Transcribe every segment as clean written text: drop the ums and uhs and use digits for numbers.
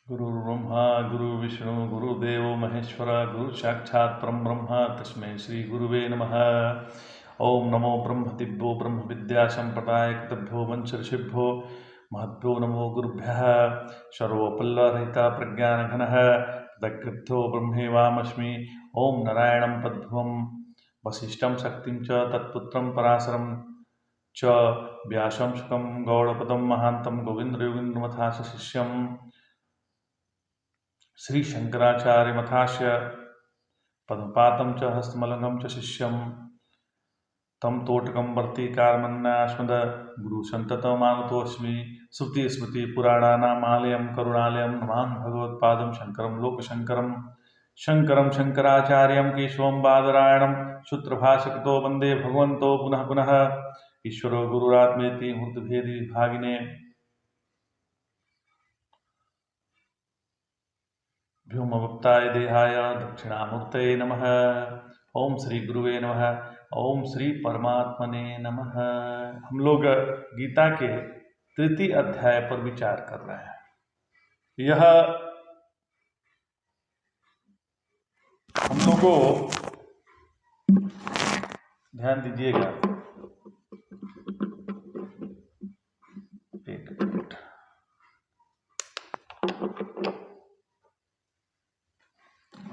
गुरुर्ब्रह्मा गुरुर्विष्णु गुरुदेवो महेश्वर गुरु साक्षात् परम ब्रह्म तस्मै श्री गुरुवे नमः। ओम नमो ब्रह्म दिव्यो ब्रह्म विद्या संप्रदाय कृतभ्यो वंश ऋषिभ्यो महद्भ्यो नमो गुरुभ्यः। सर्वोपल्लरहिता प्रज्ञानघनः तत्कृत्यो ब्रह्मेवामस्मि। ओम नारायणं पद्भवं वसिष्ठं शक्तिं च तत्पुत्रं पराशरं च व्यासं शुकं गौड़पदं महान्तं गोविन्दयोगीन्द्रमथास्य शिष्यं श्री शंकराचार्य मथास्य पद्मपातं च हस्तमलकं च शिष्यं तम तोटकं वर्तीकारमन्यास्मद गुरु संततमानतोऽस्मि। श्रुति स्मृति पुराणानामालयं करुणालयं नमामि भगवत्पादं शंकरं लोकशंकरं शंकरं शंकराचार्यं केशवं बादरायणं सूत्रभाष्यकृतो वन्दे भगवन्तो पुनः पुनः। ईश्वरो गुरुरात्मेति मूर्तिभेदी विभागिने व्योमवक्ताय देहाय दक्षिणामूर्तये नमः। ओम श्री गुरुवे नमः। ओम श्री परमात्मने नमः। हम लोग गीता के तृतीय अध्याय पर विचार कर रहे हैं। यह हम लोगों को ध्यान दीजिएगा, एक मिनट।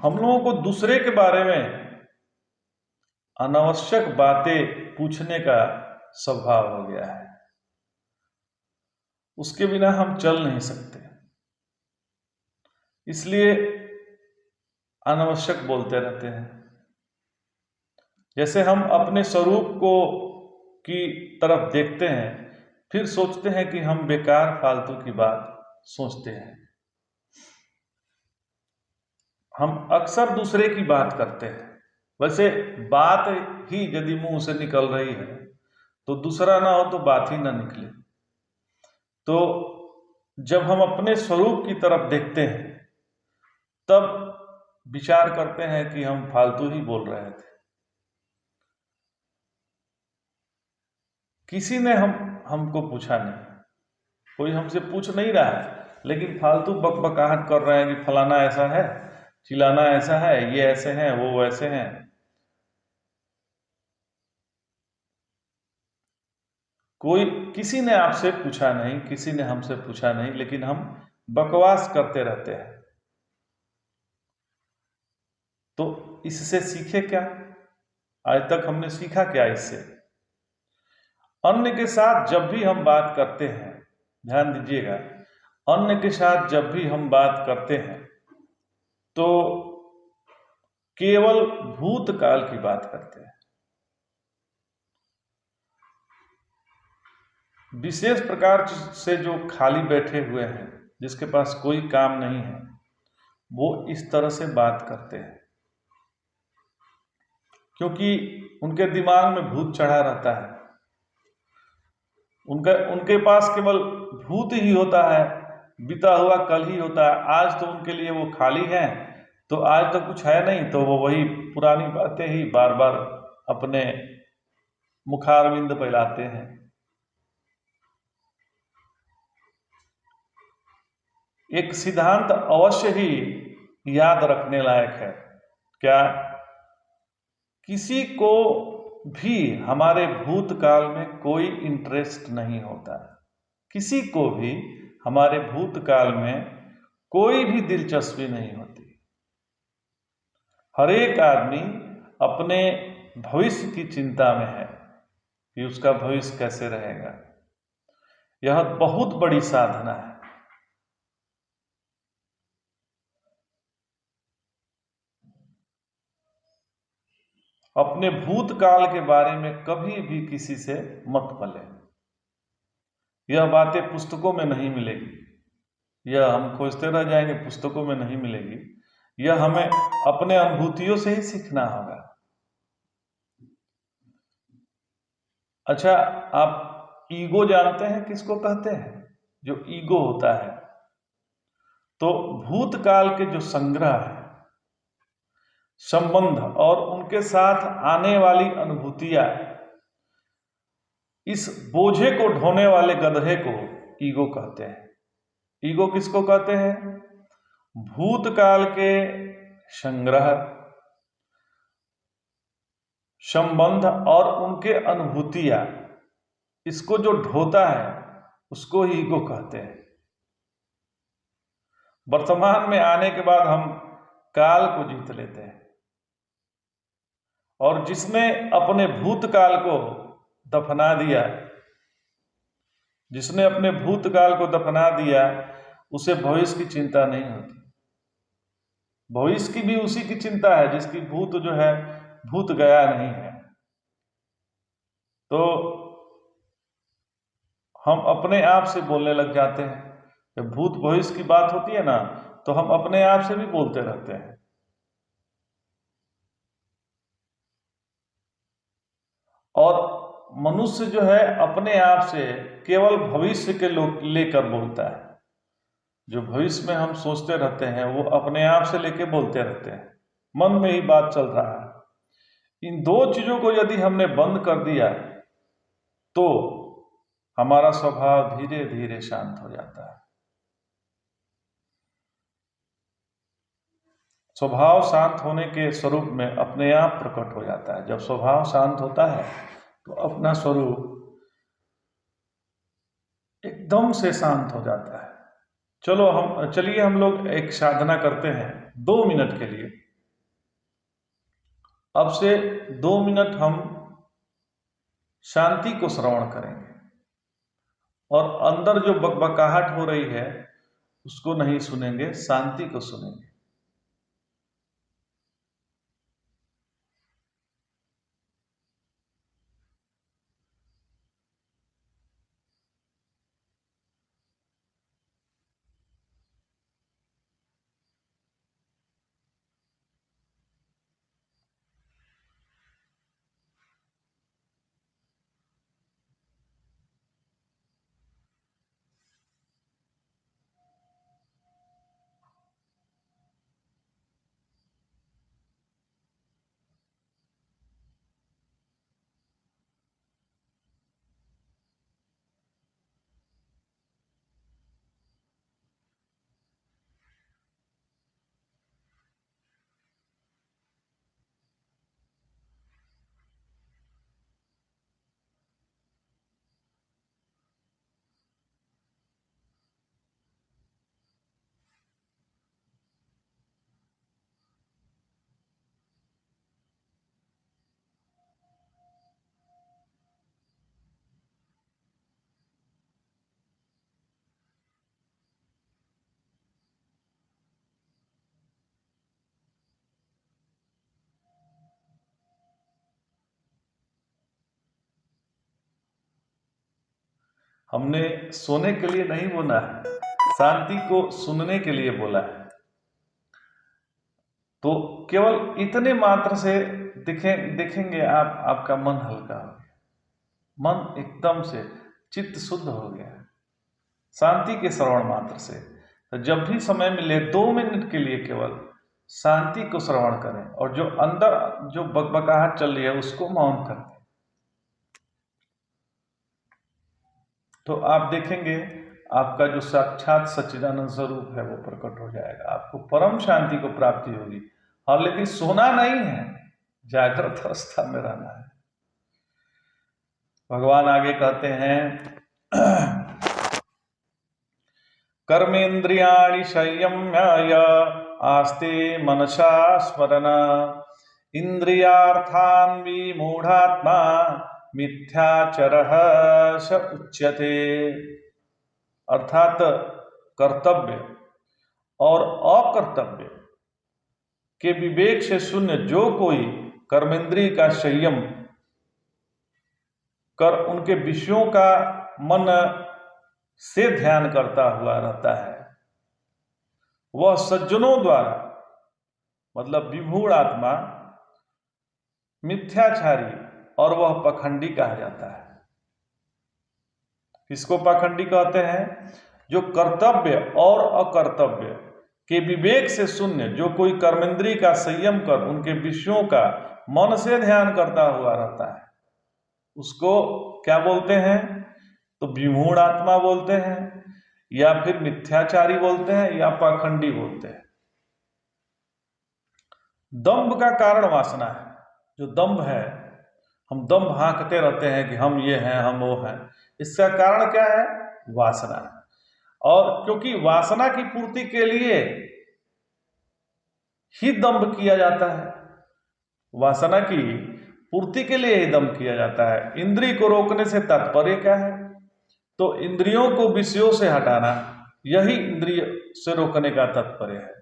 हम लोगों को दूसरे के बारे में अनावश्यक बातें पूछने का स्वभाव हो गया है। उसके बिना हम चल नहीं सकते, इसलिए अनावश्यक बोलते रहते हैं। जैसे हम अपने स्वरूप को की तरफ देखते हैं, फिर सोचते हैं कि हम बेकार फालतू की बात सोचते हैं। हम अक्सर दूसरे की बात करते हैं। वैसे बात ही यदि मुंह से निकल रही है तो दूसरा ना हो तो बात ही ना निकले। तो जब हम अपने स्वरूप की तरफ देखते हैं तब विचार करते हैं कि हम फालतू ही बोल रहे थे। किसी ने हमको पूछा नहीं, कोई हमसे पूछ नहीं रहा है, लेकिन फालतू बकबकाहट कर रहे हैं कि फलाना ऐसा है, चिलाना ऐसा है, ये ऐसे हैं, वो वैसे हैं। किसी ने आपसे पूछा नहीं, किसी ने हमसे पूछा नहीं, लेकिन हम बकवास करते रहते हैं। तो इससे सीखे क्या? आज तक हमने सीखा क्या इससे? अन्य के साथ जब भी हम बात करते हैं, ध्यान दीजिएगा, अन्य के साथ जब भी हम बात करते हैं तो केवल भूतकाल की बात करते हैं। विशेष प्रकार से जो खाली बैठे हुए हैं, जिसके पास कोई काम नहीं है, वो इस तरह से बात करते हैं, क्योंकि उनके दिमाग में भूत चढ़ा रहता है। उनके पास केवल भूत ही होता है, बीता हुआ कल ही होता है। आज तो उनके लिए वो खाली हैं, तो आज तो कुछ है नहीं, तो वो वही पुरानी बातें ही बार बार अपने मुखारविंद फैलाते हैं। एक सिद्धांत अवश्य ही याद रखने लायक है। क्या? किसी को भी हमारे भूतकाल में कोई इंटरेस्ट नहीं होता है। किसी को भी हमारे भूतकाल में कोई भी दिलचस्पी नहीं होती। हर एक आदमी अपने भविष्य की चिंता में है कि उसका भविष्य कैसे रहेगा। यह बहुत बड़ी साधना है। अपने भूतकाल के बारे में कभी भी किसी से मत बोले। यह बातें पुस्तकों में नहीं मिलेगी, यह हम खोजते रह जाएंगे, पुस्तकों में नहीं मिलेगी। यह हमें अपने अनुभूतियों से ही सीखना होगा। अच्छा, आप ईगो जानते हैं किसको कहते हैं? जो ईगो होता है, तो भूतकाल के जो संग्रह है, संबंध और उनके साथ आने वाली अनुभूतियां, इस बोझे को ढोने वाले गधे को ईगो कहते हैं। ईगो किसको कहते हैं? भूतकाल के संग्रह, संबंध और उनके अनुभूतियां, इसको जो ढोता है उसको ही ईगो कहते हैं। वर्तमान में आने के बाद हम काल को जीत लेते हैं, और जिसने अपने भूतकाल को दफना दिया, जिसने अपने भूतकाल को दफना दिया, उसे भविष्य की चिंता नहीं होती। भविष्य की भी उसी की चिंता है जिसकी भूत जो है भूत गया नहीं है। तो हम अपने आप से बोलने लग जाते हैं। जब भूत भविष्य की बात होती है ना, तो हम अपने आप से भी बोलते रहते हैं। और मनुष्य जो है अपने आप से केवल भविष्य के लेकर बोलता है। जो भविष्य में हम सोचते रहते हैं वो अपने आप से लेके बोलते रहते हैं, मन में ही बात चल रहा है। इन दो चीजों को यदि हमने बंद कर दिया तो हमारा स्वभाव धीरे धीरे शांत हो जाता है। स्वभाव शांत होने के स्वरूप में अपने आप प्रकट हो जाता है। जब स्वभाव शांत होता है तो अपना स्वरूप एकदम से शांत हो जाता है। चलिए हम लोग एक साधना करते हैं 2 मिनट के लिए। अब से 2 मिनट हम शांति को श्रवण करेंगे, और अंदर जो बकबकाहट हो रही है उसको नहीं सुनेंगे, शांति को सुनेंगे। हमने सोने के लिए नहीं बोला है, शांति को सुनने के लिए बोला है। तो केवल इतने मात्र से देखेंगे आप, आपका मन हल्का हो गया, मन एकदम से चित्त शुद्ध हो गया शांति के श्रवण मात्र से। तो जब भी समय मिले 2 मिनट के लिए केवल शांति को श्रवण करें, और जो अंदर जो बकबकाहट चल रही है उसको मौन कर दें। तो आप देखेंगे आपका जो साक्षात सच्चिदानंद स्वरूप है वो प्रकट हो जाएगा, आपको परम शांति को प्राप्ति होगी। हाँ, लेकिन सोना नहीं है, जागृत अवस्था में रहना है। भगवान आगे कहते हैं, कर्मेन्द्रियाणि संयम्य आस्ते मनसा स्मरण इंद्रियार्थान् विमूढ़ात्मा मिथ्याचरः स उच्यते। अर्थात कर्तव्य और अकर्तव्य के विवेक से शून्य जो कोई कर्मेंद्रिय का संयम कर उनके विषयों का मन से ध्यान करता हुआ रहता है, वह सज्जनों द्वारा, मतलब विमूढ़ आत्मा, मिथ्याचारी और वह पाखंडी कहा जाता है। किसको पाखंडी कहते हैं? जो कर्तव्य और अकर्तव्य के विवेक से शून्य, जो कोई कर्मेंद्रिय का संयम कर उनके विषयों का मन से ध्यान करता हुआ रहता है, उसको क्या बोलते हैं? तो विमूढ़ आत्मा बोलते हैं, या फिर मिथ्याचारी बोलते हैं, या पाखंडी बोलते हैं। दंभ का कारण वासना है। जो दंभ है, हम दंभ हाँकते रहते हैं कि हम ये हैं, हम वो हैं, इसका कारण क्या है? वासना है। और क्योंकि वासना की पूर्ति के लिए ही दंभ किया जाता है, वासना की पूर्ति के लिए ही दंभ किया जाता है। इंद्रिय को रोकने से तात्पर्य क्या है? तो इंद्रियों को विषयों से हटाना, यही इंद्रिय से रोकने का तात्पर्य है।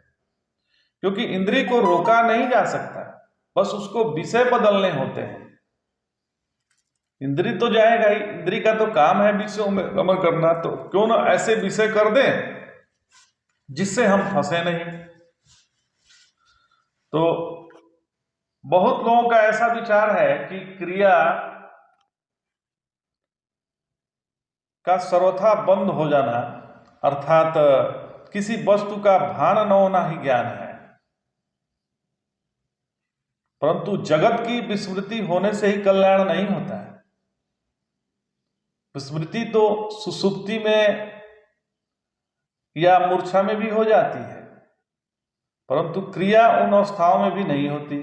क्योंकि इंद्रिय को रोका नहीं जा सकता, बस उसको विषय बदलने होते हैं। इंद्रिय तो जाएगा ही, इंद्रिय का तो काम है विषयों में रमण करना, तो क्यों ना ऐसे विषय कर दें जिससे हम फंसे नहीं। तो बहुत लोगों का ऐसा विचार है कि क्रिया का सर्वथा बंद हो जाना, अर्थात किसी वस्तु का भान न होना ही ज्ञान है। परंतु जगत की विस्मृति होने से ही कल्याण नहीं होता है। विस्मृति तो सुसुप्ति में या मूर्छा में भी हो जाती है, परंतु क्रिया उन अवस्थाओं में भी नहीं होती।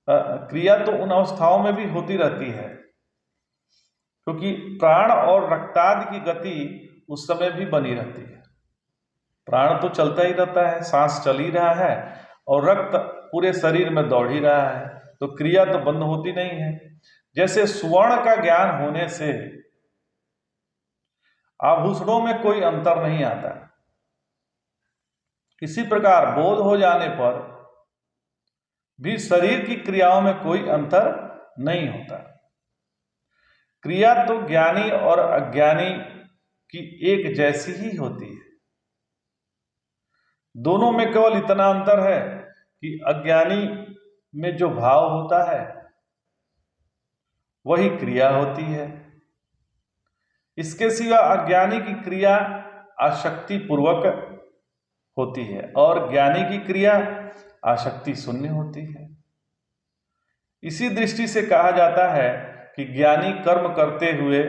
क्रिया तो उन अवस्थाओं में भी होती रहती है, क्योंकि प्राण और रक्तादि की गति उस समय भी बनी रहती है। प्राण तो चलता ही रहता है, सांस चल ही रहा है, और रक्त पूरे शरीर में दौड़ ही रहा है, तो क्रिया तो बंद होती नहीं है। जैसे सुवर्ण का ज्ञान होने से आभूषणों में कोई अंतर नहीं आता, इसी प्रकार बोध हो जाने पर भी शरीर की क्रियाओं में कोई अंतर नहीं होता। क्रिया तो ज्ञानी और अज्ञानी की एक जैसी ही होती है। दोनों में केवल इतना अंतर है कि अज्ञानी में जो भाव होता है वही क्रिया होती है। इसके सिवा अज्ञानी की क्रिया आसक्ति पूर्वक होती है और ज्ञानी की क्रिया आसक्ति शून्य होती है। इसी दृष्टि से कहा जाता है कि ज्ञानी कर्म करते हुए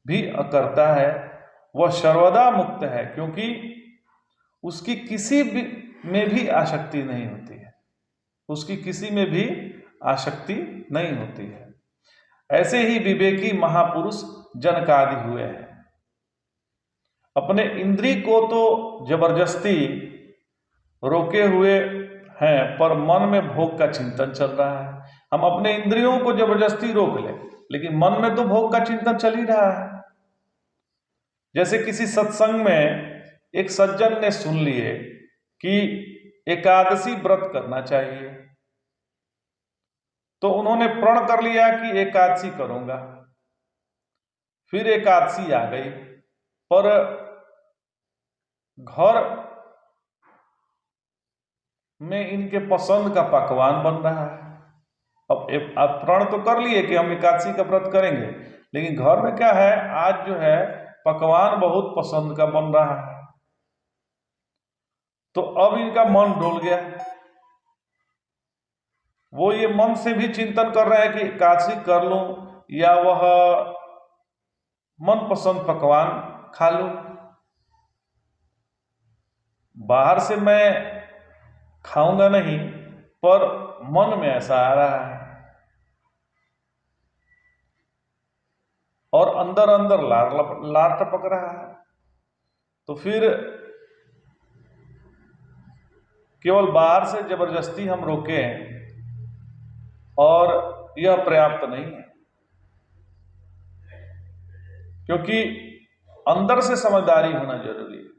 भी अकर्ता है, वह सर्वदा मुक्त है, क्योंकि उसकी किसी में भी आसक्ति नहीं होती है, उसकी किसी में भी आसक्ति नहीं होती है। ऐसे ही विवेकी महापुरुष जनकादि हुए हैं। अपने इंद्रिय को तो जबरदस्ती रोके हुए हैं, पर मन में भोग का चिंतन चल रहा है। हम अपने इंद्रियों को जबरदस्ती रोक लें, लेकिन मन में तो भोग का चिंतन चल ही रहा है। जैसे किसी सत्संग में एक सज्जन ने सुन लिए कि एकादशी व्रत करना चाहिए, तो उन्होंने प्रण कर लिया कि एकादशी करूंगा। फिर एकादशी आ गई, पर घर में इनके पसंद का पकवान बन रहा है। अब प्रण तो कर लिए कि हम एकादशी का व्रत करेंगे, लेकिन घर में क्या है, आज जो है पकवान बहुत पसंद का बन रहा है, तो अब इनका मन डोल गया। वो ये मन से भी चिंतन कर रहे हैं कि एकादशी कर लूं या वह मनपसंद पकवान खा लूं। बाहर से मैं खाऊंगा नहीं, पर मन में ऐसा आ रहा है, और अंदर अंदर लार टपक रहा है। तो फिर केवल बाहर से जबरदस्ती हम रोकें और यह पर्याप्त नहीं है, क्योंकि अंदर से समझदारी होना जरूरी है।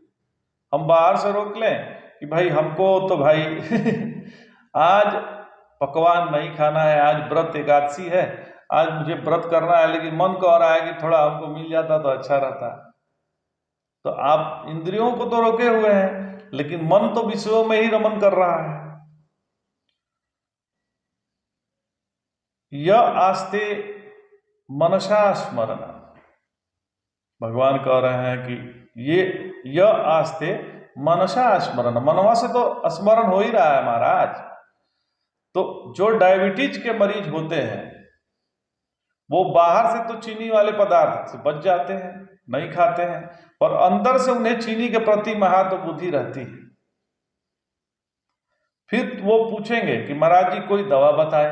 हम बाहर से रोक लें कि भाई हमको तो भाई आज पकवान नहीं खाना है, आज व्रत एकादशी है, आज मुझे व्रत करना है, लेकिन मन कह रहा है कि थोड़ा हमको मिल जाता तो अच्छा रहता। तो आप इंद्रियों को तो रोके हुए हैं, लेकिन मन तो विषयों में ही रमन कर रहा है। यह आस्ते मनसा स्मरण, भगवान कह रहे हैं कि यह आस्ते मनसा स्मरण, मनवा से तो स्मरण हो ही रहा है महाराज। तो जो डायबिटीज के मरीज होते हैं वो बाहर से तो चीनी वाले पदार्थ से बच जाते हैं, नहीं खाते हैं, पर अंदर से उन्हें चीनी के प्रति महत्व बुद्धि रहती है। फिर वो पूछेंगे कि महाराज जी कोई दवा बताए।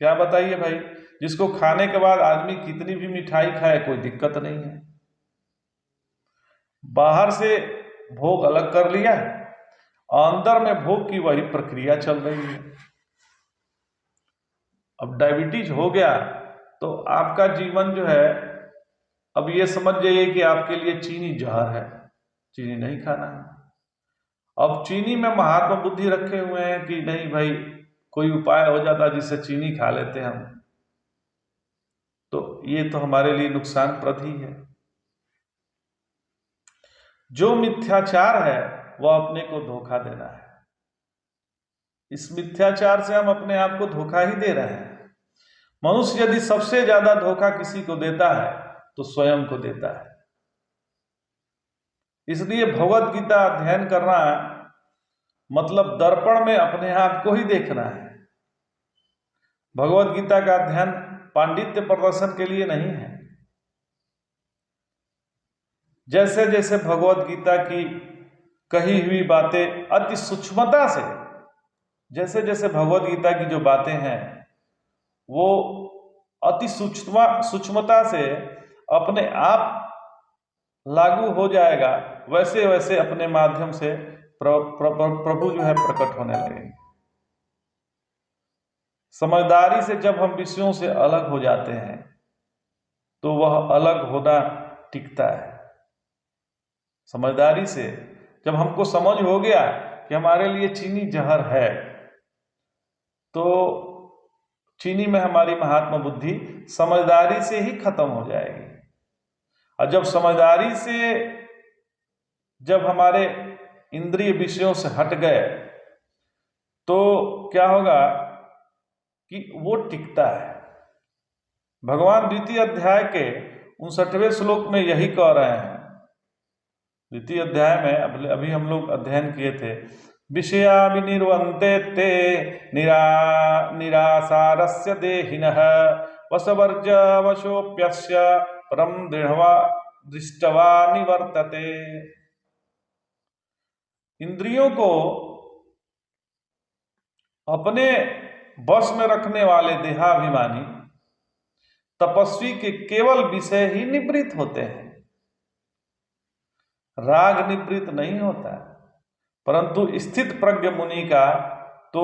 क्या बताइए भाई, जिसको खाने के बाद आदमी कितनी भी मिठाई खाए कोई दिक्कत नहीं है। बाहर से भोग अलग कर लिया, अंदर में भोग की वही प्रक्रिया चल रही है। अब डायबिटीज हो गया तो आपका जीवन जो है, अब ये समझ जाइए कि आपके लिए चीनी जहर है, चीनी नहीं खाना है। अब चीनी में महात्मा बुद्धि रखे हुए हैं कि नहीं भाई कोई उपाय हो जाता जिससे चीनी खा लेते हम, तो ये तो हमारे लिए नुकसानप्रद ही है। जो मिथ्याचार है वह अपने को धोखा देना है। इस मिथ्याचार से हम अपने आप को धोखा ही दे रहे हैं। मनुष्य यदि सबसे ज्यादा धोखा किसी को देता है तो स्वयं को देता है। इसलिए भगवत गीता अध्ययन करना मतलब दर्पण में अपने आप को ही देखना है। भगवत गीता का अध्ययन पांडित्य प्रदर्शन के लिए नहीं है। जैसे जैसे भगवत गीता की कही हुई बातें अति सूक्ष्मता से, जैसे जैसे भगवत गीता की जो बातें हैं वो अति सूक्ष्मता से अपने आप लागू हो जाएगा, वैसे वैसे अपने माध्यम से प्रभु जो है प्रकट होने लगेंगे। समझदारी से जब हम विषयों से अलग हो जाते हैं तो वह अलग होना टिकता है। समझदारी से जब हमको समझ हो गया कि हमारे लिए चीनी जहर है, तो चीनी में हमारी महात्मा बुद्धि समझदारी से ही खत्म हो जाएगी। और जब समझदारी से जब हमारे इंद्रिय विषयों से हट गए तो क्या होगा कि वो टिकता है। भगवान द्वितीय अध्याय के 59वें श्लोक में यही कह रहे हैं। द्वितीय अध्याय में अभी हम लोग अध्ययन किए थे, विषया विनिर्वन्ते ते निरासारस्य देहिनः वशवर्जवशोऽप्यस्य परं दृष्ट्वा निवर्तते। इंद्रियों को अपने वश में रखने वाले देहाभिमानी तपस्वी के केवल विषय ही निवृत्त होते हैं, राग निवृत्त नहीं होता। परंतु स्थित प्रज्ञ मुनि का तो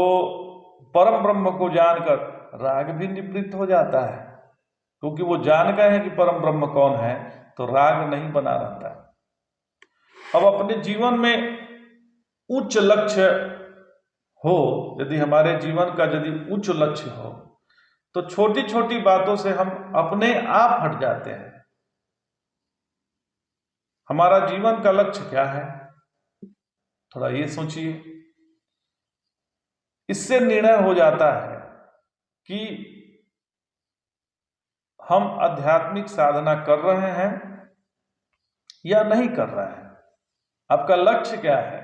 परम ब्रह्म को जानकर राग भी निवृत्त हो जाता है, क्योंकि वो जान गए हैं कि परम ब्रह्म कौन है, तो राग नहीं बना रहता। अब अपने जीवन में उच्च लक्ष्य हो, यदि हमारे जीवन का यदि उच्च लक्ष्य हो तो छोटी छोटी बातों से हम अपने आप हट जाते हैं। हमारा जीवन का लक्ष्य क्या है, थोड़ा ये सोचिए। इससे निर्णय हो जाता है कि हम आध्यात्मिक साधना कर रहे हैं या नहीं कर रहे हैं। आपका लक्ष्य क्या है?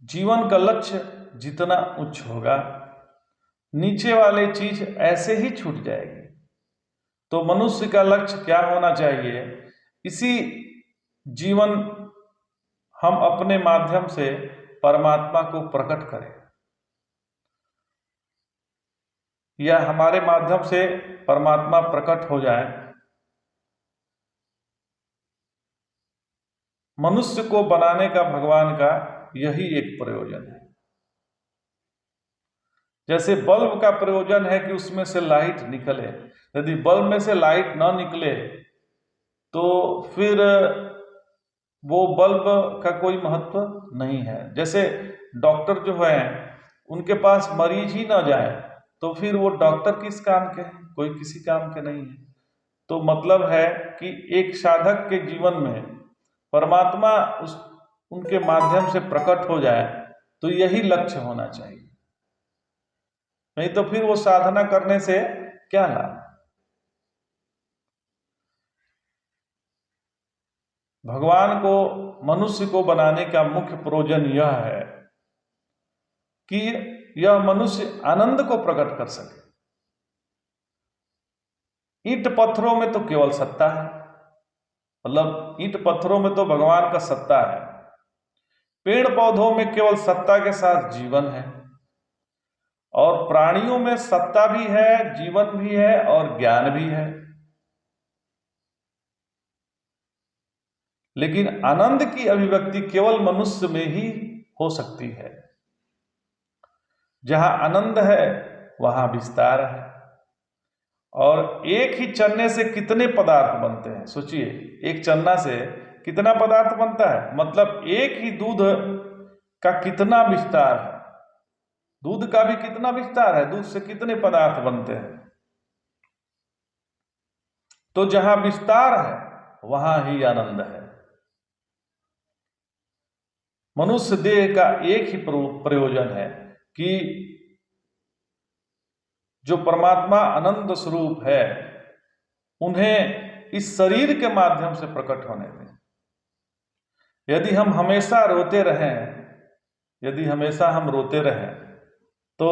जीवन का लक्ष्य जितना उच्च होगा, नीचे वाले चीज ऐसे ही छूट जाएगी। तो मनुष्य का लक्ष्य क्या होना चाहिए? इसी जीवन हम अपने माध्यम से परमात्मा को प्रकट करें, या हमारे माध्यम से परमात्मा प्रकट हो जाए। मनुष्य को बनाने का भगवान का यही एक प्रयोजन है। जैसे बल्ब का प्रयोजन है कि उसमें से लाइट निकले, यदि बल्ब में से लाइट न निकले तो फिर वो बल्ब का कोई महत्व नहीं है। जैसे डॉक्टर जो है उनके पास मरीज ही न जाए तो फिर वो डॉक्टर किस काम के हैं? कोई किसी काम के नहीं है। तो मतलब है कि एक साधक के जीवन में परमात्मा उनके माध्यम से प्रकट हो जाए, तो यही लक्ष्य होना चाहिए। नहीं तो फिर वो साधना करने से क्या लाभ? भगवान को मनुष्य को बनाने का मुख्य प्रयोजन यह है कि यह मनुष्य आनंद को प्रकट कर सके। ईंट पत्थरों में तो केवल सत्ता है, मतलब ईंट पत्थरों में तो भगवान का सत्ता है, पेड़ पौधों में केवल सत्ता के साथ जीवन है, और प्राणियों में सत्ता भी है, जीवन भी है और ज्ञान भी है। लेकिन आनंद की अभिव्यक्ति केवल मनुष्य में ही हो सकती है। जहां आनंद है वहां विस्तार है। और एक ही चन्ने से कितने पदार्थ बनते हैं, सोचिए, एक चन्ना से कितना पदार्थ बनता है, मतलब एक ही दूध का कितना विस्तार है, दूध का भी कितना विस्तार है, दूध से कितने पदार्थ बनते हैं। तो जहां विस्तार है वहां ही आनंद है। मनुष्य देह का एक ही प्रयोजन है कि जो परमात्मा आनंद स्वरूप है उन्हें इस शरीर के माध्यम से प्रकट होने दें। यदि हम हमेशा रोते रहें, यदि हमेशा हम रोते रहें तो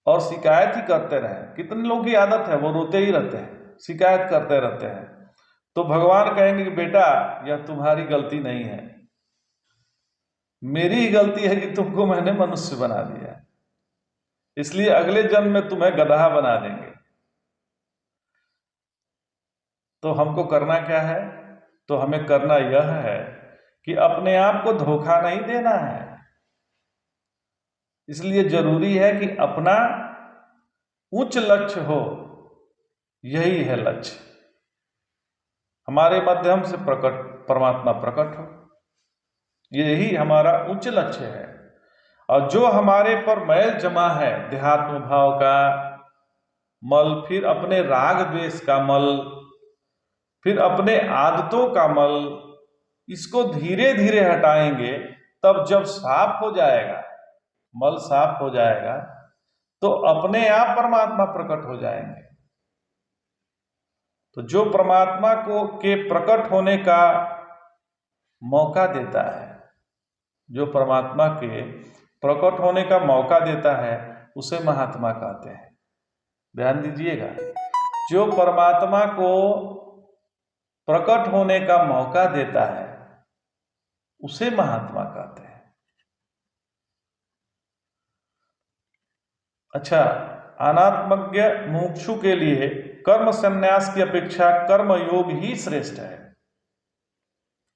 और शिकायत ही करते रहें, कितने लोगों की आदत है वो रोते ही रहते हैं, शिकायत करते रहते हैं, तो भगवान कहेंगे कि बेटा यह तुम्हारी गलती नहीं है, मेरी ही गलती है कि तुमको मैंने मनुष्य बना दिया, इसलिए अगले जन्म में तुम्हें गधा बना देंगे। तो हमको करना क्या है? तो हमें करना यह है कि अपने आप को धोखा नहीं देना है। इसलिए जरूरी है कि अपना उच्च लक्ष्य हो, यही है लक्ष्य, हमारे माध्यम से परमात्मा प्रकट हो, यही हमारा उच्च लक्ष्य है। और जो हमारे पर मैल जमा है, देहात्म भाव का मल, फिर अपने राग द्वेष का मल, फिर अपने आदतों का मल, इसको धीरे धीरे हटाएंगे, तब जब साफ हो जाएगा, मल साफ हो जाएगा, तो अपने आप परमात्मा प्रकट हो जाएंगे। तो जो परमात्मा को के प्रकट होने का मौका देता है, जो परमात्मा के प्रकट होने का मौका देता है, उसे महात्मा कहते हैं। ध्यान दीजिएगा, जो परमात्मा को प्रकट होने का मौका देता है उसे महात्मा कहते हैं। अच्छा, अनात्मज्ञ मुमुक्षु के लिए कर्म संन्यास की अपेक्षा कर्म योग ही श्रेष्ठ है।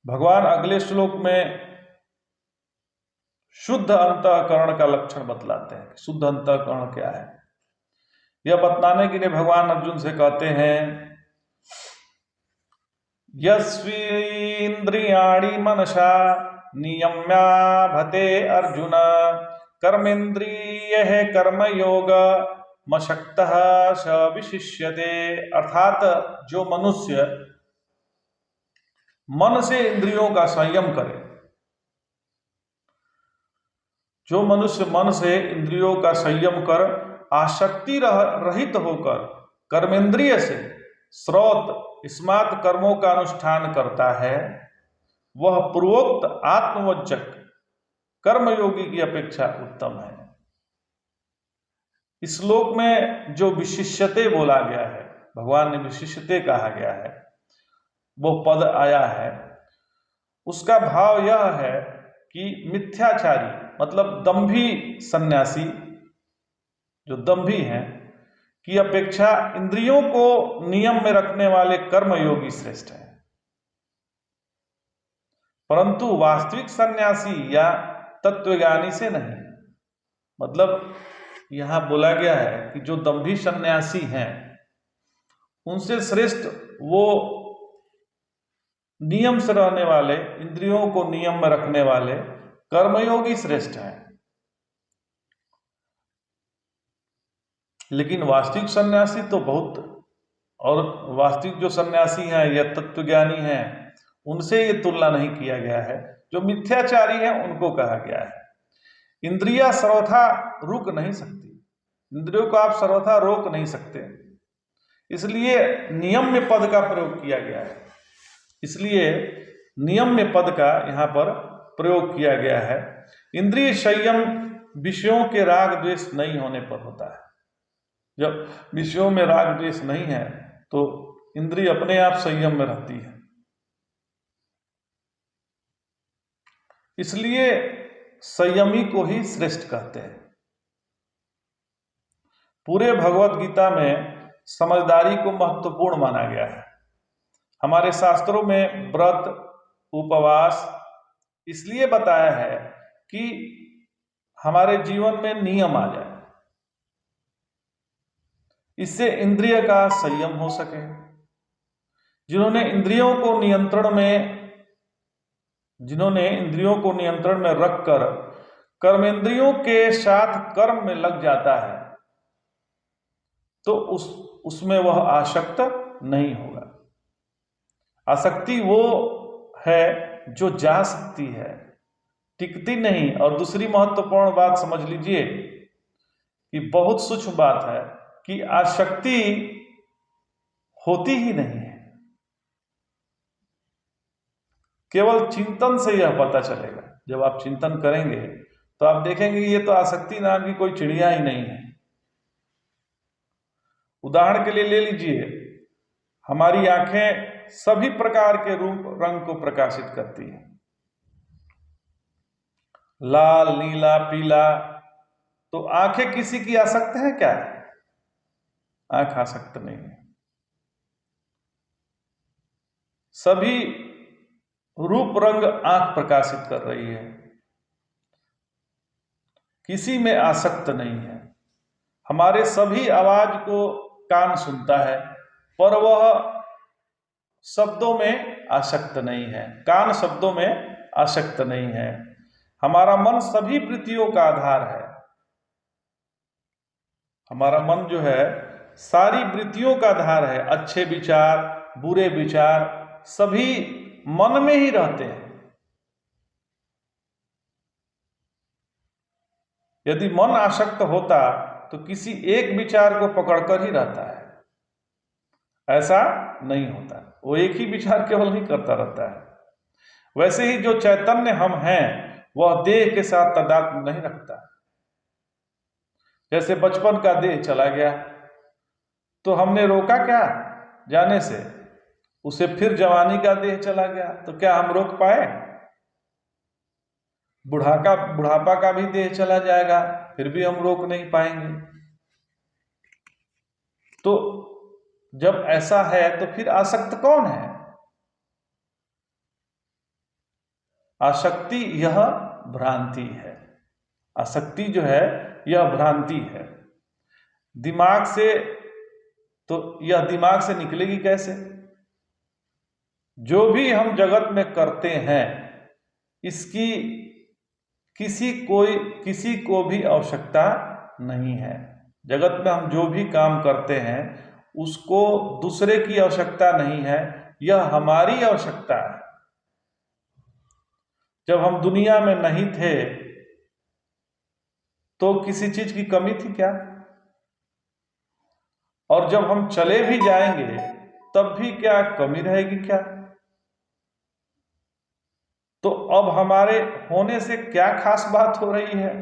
भगवान अगले श्लोक में शुद्ध अंतःकरण का लक्षण बतलाते हैं। शुद्ध अंतःकरण क्या है, यह बतलाने के लिए भगवान अर्जुन से कहते हैं, यस्वीन्द्रियाणि मनसा नियम्याभते अर्जुन कर्मेन्द्रियः कर्मयोग मशक्तः स विशिष्यते। अर्थात जो मनुष्य मन से इंद्रियों का संयम करे, जो मनुष्य मन से इंद्रियों का संयम कर आसक्ति रहित होकर कर्मेंद्रिय से श्रोत स्मार्त कर्मों का अनुष्ठान करता है, वह पूर्वोक्त आत्मवज्जक कर्मयोगी की अपेक्षा उत्तम है। इस श्लोक में जो विशिष्यते बोला गया है, भगवान ने विशिष्यते कहा गया है, वो पद आया है, उसका भाव यह है कि मिथ्याचारी मतलब दंभी सन्यासी, जो दंभी हैं, की अपेक्षा इंद्रियों को नियम में रखने वाले कर्मयोगी श्रेष्ठ है। परंतु वास्तविक सन्यासी या तत्वज्ञानी से नहीं। मतलब यहां बोला गया है कि जो दंभी सन्यासी हैं उनसे श्रेष्ठ वो नियम से रहने वाले, इंद्रियों को नियम में रखने वाले कर्मयोगी श्रेष्ठ हैं। लेकिन वास्तविक सन्यासी तो बहुत, और वास्तविक जो सन्यासी हैं या तत्वज्ञानी हैं उनसे ये तुलना नहीं किया गया है। जो मिथ्याचारी हैं उनको कहा गया है। इंद्रियां सर्वथा रुक नहीं सकती, इंद्रियों को आप सर्वथा रोक नहीं सकते, इसलिए नियम्य पद का प्रयोग किया गया है। इसलिए नियम्य पद का यहाँ पर प्रयोग किया गया है। इंद्रिय संयम विषयों के राग द्वेष नहीं होने पर होता है। जब विषयों में राग द्वेष नहीं है तो इंद्रिय अपने आप संयम में रहती है। इसलिए संयमी को ही श्रेष्ठ कहते हैं। पूरे भगवत गीता में समझदारी को महत्वपूर्ण माना गया है। हमारे शास्त्रों में व्रत उपवास इसलिए बताया है कि हमारे जीवन में नियम आ जाए, इससे इंद्रिय का संयम हो सके। जिन्होंने इंद्रियों को नियंत्रण में रखकर कर्मेंद्रियों के साथ कर्म में लग जाता है तो उसमें वह आसक्त नहीं होगा। आसक्ति वो है जो जा सकती है, टिकती नहीं। और दूसरी महत्वपूर्ण बात समझ लीजिए कि बहुत सूक्ष्म बात है कि आसक्ति होती ही नहीं है। केवल चिंतन से यह पता चलेगा। जब आप चिंतन करेंगे तो आप देखेंगे ये तो आसक्ति नाम की कोई चिड़िया ही नहीं है। उदाहरण के लिए ले लीजिए, हमारी आंखें सभी प्रकार के रूप रंग को प्रकाशित करती हैं, लाल, नीला, पीला। तो आंखें किसी की आसक्त है क्या? आंख आसक्त नहीं है। सभी रूप रंग आंख प्रकाशित कर रही है, किसी में आसक्त नहीं है। हमारे सभी आवाज को कान सुनता है पर वह शब्दों में आसक्त नहीं है, कान शब्दों में आसक्त नहीं है। हमारा मन सभी वृत्तियों का आधार है। हमारा मन जो है सारी वृत्तियों का आधार है। अच्छे विचार, बुरे विचार सभी मन में ही रहते हैं। यदि मन आसक्त होता तो किसी एक विचार को पकड़कर ही रहता है, ऐसा नहीं होता। वो एक ही विचार केवल नहीं करता रहता है। वैसे ही जो चैतन्य हम हैं वह देह के साथ तादात्म्य नहीं रखता। जैसे बचपन का देह चला गया तो हमने रोका क्या जाने से? उसे फिर जवानी का देह चला गया तो क्या हम रोक पाए? बुढ़ापा का भी देह चला जाएगा फिर भी हम रोक नहीं पाएंगे। तो जब ऐसा है तो फिर आसक्त कौन है? आसक्ति यह भ्रांति है। आसक्ति जो है यह भ्रांति है। दिमाग से, तो यह दिमाग से निकलेगी कैसे? जो भी हम जगत में करते हैं इसकी किसी को भी आवश्यकता नहीं है। जगत में हम जो भी काम करते हैं उसको दूसरे की आवश्यकता नहीं है, यह हमारी आवश्यकता है। जब हम दुनिया में नहीं थे तो किसी चीज की कमी थी क्या? और जब हम चले भी जाएंगे तब भी क्या कमी रहेगी क्या? तो अब हमारे होने से क्या खास बात हो रही है?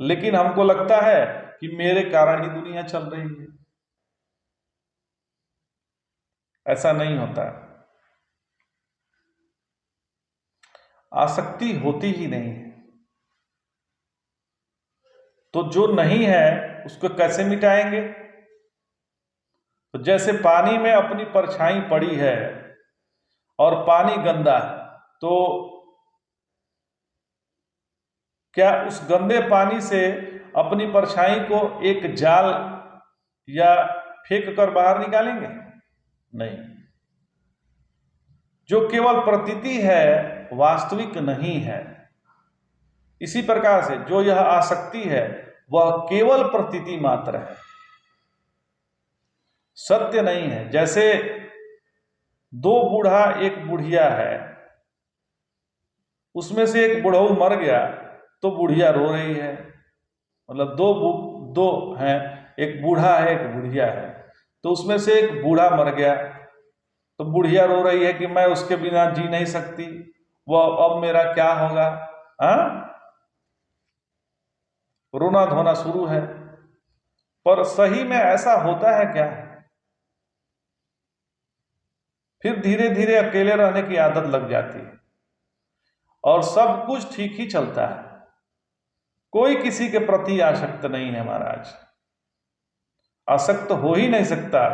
लेकिन हमको लगता है कि मेरे कारण ही दुनिया चल रही है। ऐसा नहीं होता। आसक्ति होती ही नहीं है। तो जो नहीं है उसको कैसे मिटाएंगे? तो जैसे पानी में अपनी परछाई पड़ी है और पानी गंदा है, तो क्या उस गंदे पानी से अपनी परछाई को एक जाल या फेंक कर बाहर निकालेंगे? नहीं। जो केवल प्रतीति है वास्तविक नहीं है। इसी प्रकार से जो यह आसक्ति है वह केवल प्रतीति मात्र है, सत्य नहीं है। जैसे दो बूढ़ा एक बुढ़िया है, उसमें से एक बुढ़ऊ मर गया तो बुढ़िया रो रही है। मतलब दो हैं, एक बूढ़ा है एक बुढ़िया है, तो उसमें से एक बूढ़ा मर गया तो बुढ़िया रो रही है कि मैं उसके बिना जी नहीं सकती, वह अब मेरा क्या होगा। रोना धोना शुरू है। पर सही में ऐसा होता है क्या? फिर धीरे धीरे अकेले रहने की आदत लग जाती है और सब कुछ ठीक ही चलता है। कोई किसी के प्रति आसक्त नहीं है महाराज, आसक्त हो ही नहीं सकता।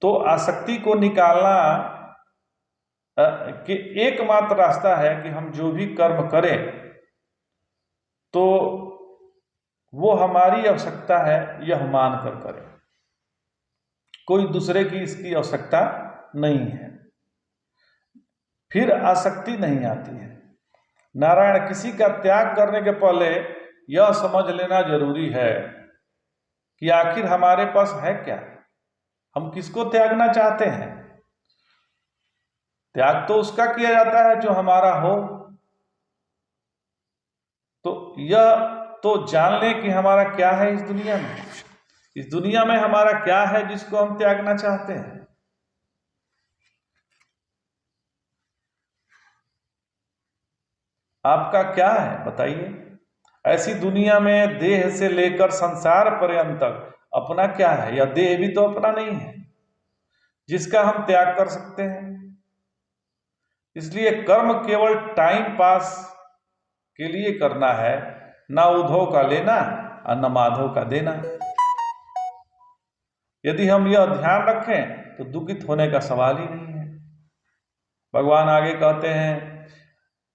तो आसक्ति को निकालना कि एकमात्र रास्ता है कि हम जो भी कर्म करें तो वो हमारी आवश्यकता है यह मानकर करें, कोई दूसरे की इसकी आवश्यकता नहीं है। फिर आसक्ति नहीं आती है। नारायण, किसी का त्याग करने के पहले यह समझ लेना जरूरी है कि आखिर हमारे पास है क्या, हम किसको त्यागना चाहते हैं। त्याग तो उसका किया जाता है जो हमारा हो। तो यह तो जान लें कि हमारा क्या है इस दुनिया में। इस दुनिया में हमारा क्या है जिसको हम त्यागना चाहते हैं। आपका क्या है बताइए। ऐसी दुनिया में देह से लेकर संसार पर्यंत तक अपना क्या है? यह देह भी तो अपना नहीं है जिसका हम त्याग कर सकते हैं। इसलिए कर्म केवल टाइम पास के लिए करना है, ना उद्धव का लेना और न माधव का देना। यदि हम यह ध्यान रखें तो दुखित होने का सवाल ही नहीं है। भगवान आगे कहते हैं,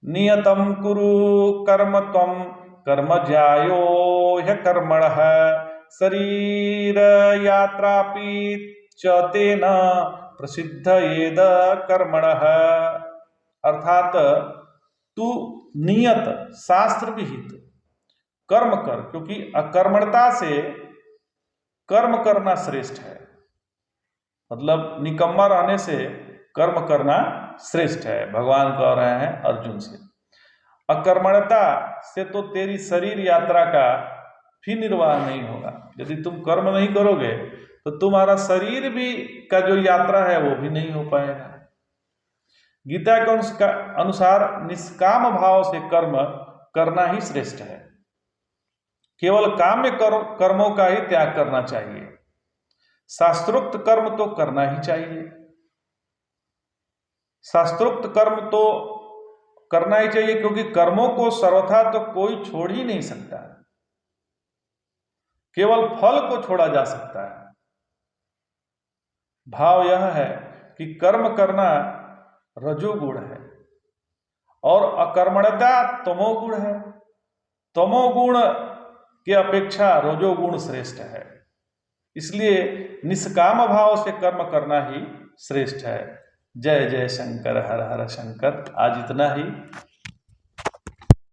नियतम कुरु कर्म त्वम कर्म ज्यायो ह्य कर्मणः शरीर यात्रापि च तेन प्रसिद्ध येद कर्मणः। अर्थात तू नियत शास्त्र विहित कर्म कर, क्योंकि अकर्मणता से कर्म करना श्रेष्ठ है। मतलब निकम्मा रहने से कर्म करना श्रेष्ठ है। भगवान कह रहे हैं अर्जुन से, अकर्मण्यता से तो तेरी शरीर यात्रा का भी निर्वाह नहीं होगा। यदि तुम कर्म नहीं करोगे तो तुम्हारा शरीर भी का जो यात्रा है वो भी नहीं हो पाएगा। गीता के अनुसार निष्काम भाव से कर्म करना ही श्रेष्ठ है। केवल काम्य कर्मों का ही त्याग करना चाहिए। शास्त्रोक्त कर्म तो करना ही चाहिए। शास्त्रोक्त कर्म तो करना ही चाहिए, क्योंकि कर्मों को सर्वथा तो कोई छोड़ ही नहीं सकता, केवल फल को छोड़ा जा सकता है। भाव यह है कि कर्म करना रजोगुण है और अकर्मण्यता तमोगुण है। तमोगुण की अपेक्षा रजोगुण श्रेष्ठ है। इसलिए निष्काम भाव से कर्म करना ही श्रेष्ठ है। जय जय शंकर, हर हर शंकर। आज इतना ही।